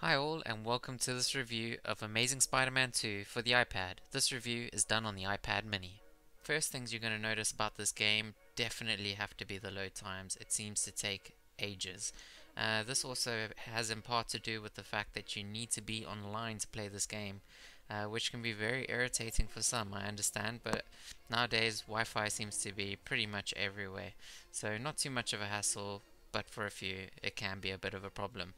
Hi all and welcome to this review of Amazing Spider-Man 2 for the iPad. This review is done on the iPad mini. First things you're going to notice about this game definitely have to be the load times. It seems to take ages. This also has in part to do with the fact that you need to be online to play this game, which can be very irritating for some, I understand, but nowadays Wi-Fi seems to be pretty much everywhere. So not too much of a hassle, but for a few it can be a bit of a problem.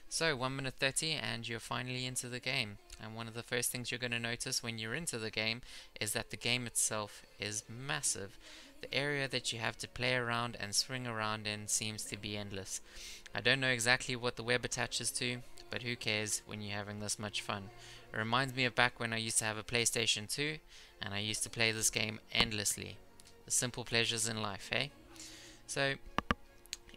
So 1 minute 30 and you're finally into the game. And one of the first things you're going to notice when you're into the game is that the game itself is massive. The area that you have to play around and swing around in seems to be endless. I don't know exactly what the web attaches to, but who cares when you're having this much fun. It reminds me of back when I used to have a PlayStation 2 and I used to play this game endlessly. The simple pleasures in life, eh? So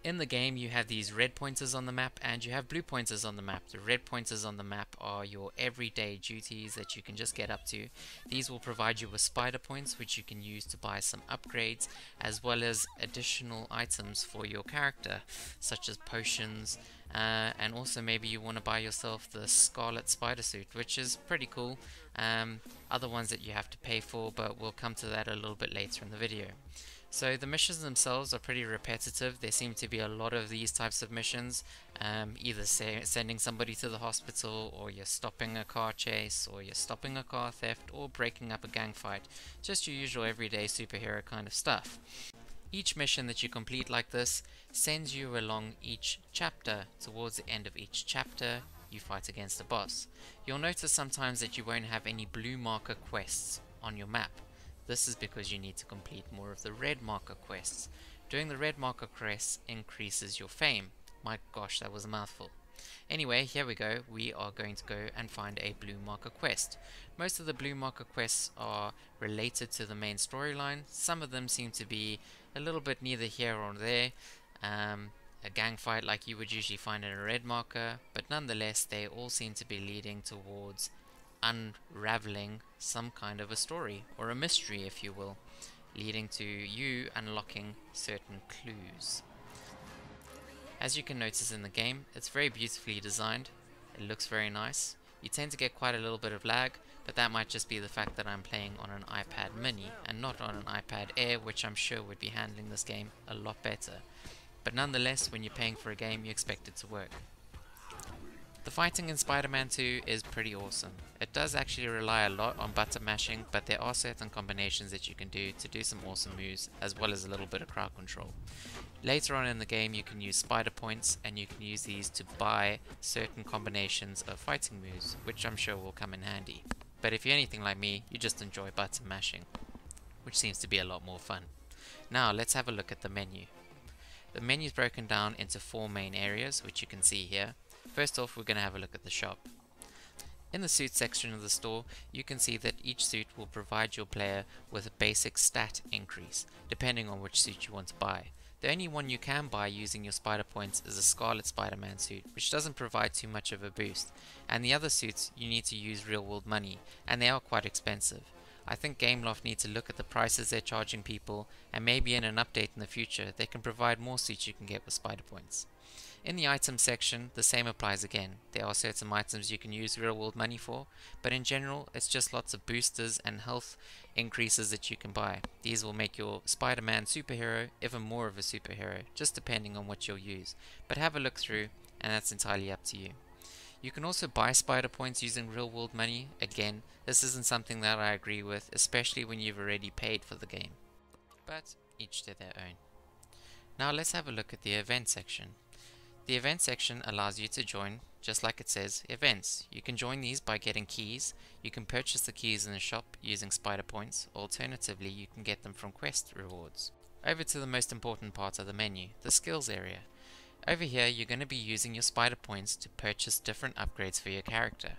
in the game you have these red pointers on the map and you have blue pointers on the map. The red pointers on the map are your everyday duties that you can just get up to. These will provide you with spider points which you can use to buy some upgrades as well as additional items for your character such as potions, and also maybe you want to buy yourself the Scarlet Spider Suit, which is pretty cool. Other ones that you have to pay for, but we'll come to that a little bit later in the video. So the missions themselves are pretty repetitive. There seem to be a lot of these types of missions, either sending somebody to the hospital, or you're stopping a car chase, or you're stopping a car theft, or breaking up a gang fight. Just your usual everyday superhero kind of stuff. Each mission that you complete like this sends you along each chapter. Towards the end of each chapter, you fight against a boss. You'll notice sometimes that you won't have any blue marker quests on your map. This is because you need to complete more of the red marker quests. Doing the red marker quests increases your fame. My gosh, that was a mouthful. Anyway, here we go. We are going to go and find a blue marker quest. Most of the blue marker quests are related to the main storyline. Some of them seem to be a little bit neither here or there. A gang fight like you would usually find in a red marker, but nonetheless they all seem to be leading towards unraveling some kind of a story, or a mystery if you will, leading to you unlocking certain clues. As you can notice in the game, it's very beautifully designed, it looks very nice. You tend to get quite a little bit of lag, but that might just be the fact that I'm playing on an iPad mini and not on an iPad Air, which I'm sure would be handling this game a lot better. But nonetheless, when you're paying for a game, you expect it to work. The fighting in Spider-Man 2 is pretty awesome. It does actually rely a lot on button mashing, but there are certain combinations that you can do to do some awesome moves, as well as a little bit of crowd control. Later on in the game you can use spider points, and you can use these to buy certain combinations of fighting moves, which I'm sure will come in handy. But if you're anything like me, you just enjoy button mashing, which seems to be a lot more fun. Now let's have a look at the menu. The menu is broken down into 4 main areas, which you can see here. First off, we're going to have a look at the shop. In the suit section of the store, you can see that each suit will provide your player with a basic stat increase, depending on which suit you want to buy. The only one you can buy using your spider points is a Scarlet Spider-Man suit, which doesn't provide too much of a boost, and the other suits you need to use real world money, and they are quite expensive. I think Gameloft need to look at the prices they're charging people, and maybe in an update in the future they can provide more suits you can get with spider points. In the item section, the same applies again. There are certain items you can use real world money for, but in general it's just lots of boosters and health increases that you can buy. These will make your Spider-Man superhero even more of a superhero, just depending on what you'll use. But have a look through, and that's entirely up to you. You can also buy spider points using real world money. Again, this isn't something that I agree with, especially when you've already paid for the game. But each to their own. Now let's have a look at the event section. The event section allows you to join, just like it says, events. You can join these by getting keys. You can purchase the keys in the shop using spider points. Alternatively, you can get them from quest rewards. Over to the most important part of the menu, the skills area. Over here, you're going to be using your spider points to purchase different upgrades for your character.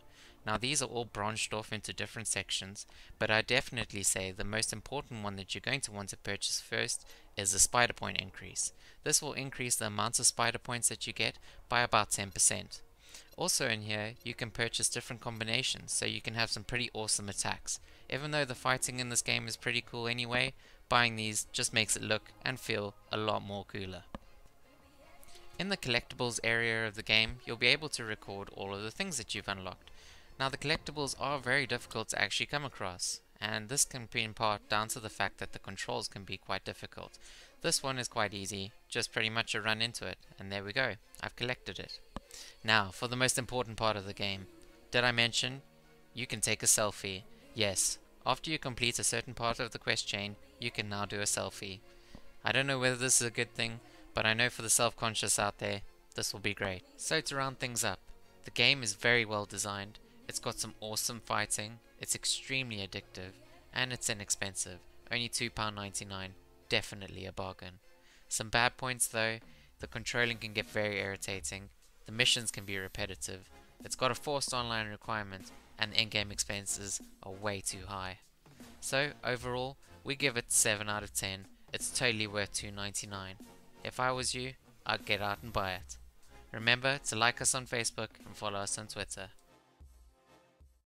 Now these are all branched off into different sections, but I definitely say the most important one that you're going to want to purchase first is the spider point increase. This will increase the amount of spider points that you get by about 10%. Also in here, you can purchase different combinations, so you can have some pretty awesome attacks. Even though the fighting in this game is pretty cool anyway, buying these just makes it look and feel a lot more cooler. In the collectibles area of the game, you'll be able to record all of the things that you've unlocked. Now the collectibles are very difficult to actually come across, and this can be in part down to the fact that the controls can be quite difficult. This one is quite easy, just pretty much a run into it, and there we go, I've collected it. Now, for the most important part of the game. Did I mention you can take a selfie? Yes, after you complete a certain part of the quest chain, you can now do a selfie. I don't know whether this is a good thing, but I know for the self-conscious out there, this will be great. So to round things up, the game is very well designed, it's got some awesome fighting, it's extremely addictive, and it's inexpensive, only £2.99, definitely a bargain. Some bad points though, the controlling can get very irritating, the missions can be repetitive, it's got a forced online requirement, and the in-game expenses are way too high. So overall, we give it 7 out of 10. It's totally worth $2.99. If I was you, I'd get out and buy it. Remember to like us on Facebook and follow us on Twitter.